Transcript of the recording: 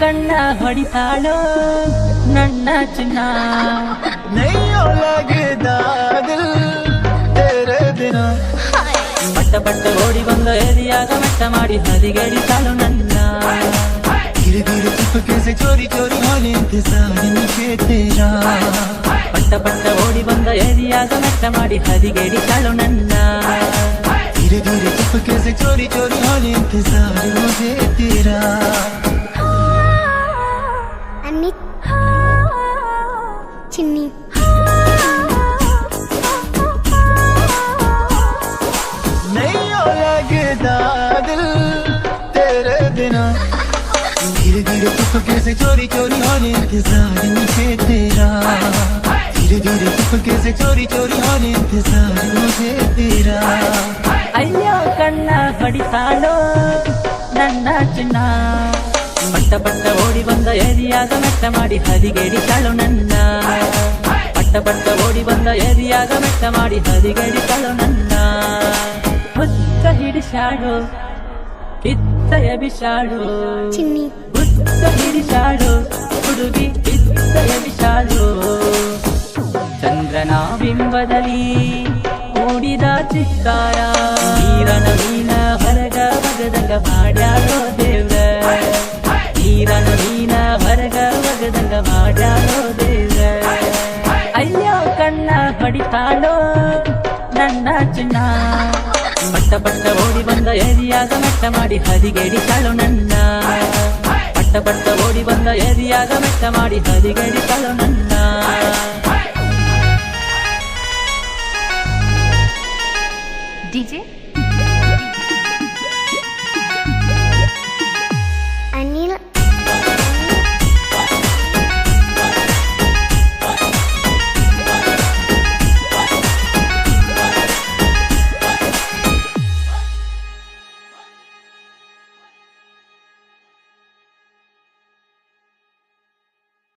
ಕಣ್ಣ ಹೊಡಿತಾಳೋ ನನ್ನ ಚಿನ್ನ नहीं लगदा दिल तेरे बिना ಪಟ್ಟ ಪಟ್ಟ ಓಡಿ ಬಂದ ಎದಿಯಾಗ ಮಟ್ಟ ಮಾಡಿ ಹದಿಗೆಡಿತಾಳು ನನ್ನ धीरे धीरे चुपके से चोरी चोरी होने इंतजार मुझे तेरा ಪಟ್ಟ ಪಟ್ಟ ಓಡಿ ಬಂದ ಎದಿಯಾಗ ಮಟ್ಟ ಮಾಡಿ ಹದಿಗೆಡಿತಾಳು ನನ್ನ धीरे धीरे चुपके से चोरी चोरी होने इंतजार मुझे तेरा अमित चिन्नी नहीं लगदा दिल तेरे बिना धीरे धीरे चुपके से चोरी चोरी होने इंतजार मुझे तेरा धीरे धीरे चुपके से चोरी चोरी होने इंतजार मुझे तेरा ಅಯ್ಯೋ ಕಣ್ಣ ಹೊಡಿತಾಳೋ ನನ್ನ ಚಿನ್ನ ಪಟ್ಟ ಪಟ್ಟ ಓಡಿ ಬಂದ ಎದಿಯಾಗ ಮೆಟ್ಟ ಮಾಡಿ ಹದಿಗೆಡಿತಾಳು ನನ್ನ ಪಟ್ಟ ಪಟ್ಟ ಓಡಿ ಬಂದ ಎದಿಯಾಗ ಮೆಟ್ಟ ಮಾಡಿ ಹದಿಗೆಡಿತಾಳು ನನ್ನ ಹುತ್ತ ಹಿಡಿಸಾಡು ಕಿತ್ತ ಎಬಿಸಾಡು चिन्नी ಹುತ್ತ ಹಿಡಿಸಾಡು ಹುಡುಗಿ ಕಿತ್ತ ಎಬಿಸಾಡು ಚಂದ್ರನ ಬಿಂಬದಲ್ಲಿ ಮೂಡಿದ ಚಿತ್ತಾರ ನೀರನ ಮೀನ ಹೊರಗ ಒಗದಂಗ ಮಾಡ್ಯಾಳೋ ದೇವ್ರ ನೀರನ ಮೀನ ಹೊರಗ ಒಗದಂಗ ಮಾಡ್ಯಾಳೋ ದೇವ್ರ ಅಯ್ಯೋ ಕಣ್ಣ ಹೊಡಿತಾಳೋ ನನ್ನ ಚಿನ್ನ ಪಟ್ಟ ಪಟ್ಟ ಓಡಿ ಬಂದ ಎದಿಯಾಗ ಮೆಟ್ಟ ಮಾಡಿ ಹದಿಗೆಡಿತಾಳು ನನ್ನ ಪಟ್ಟ ಪಟ್ಟ ಓಡಿ ಬಂದ ಎದಿಯಾಗ ಮೆಟ್ಟ ಮಾಡಿ ಹದಿಗೆಡಿತಾಳು ನನ್ನ DJ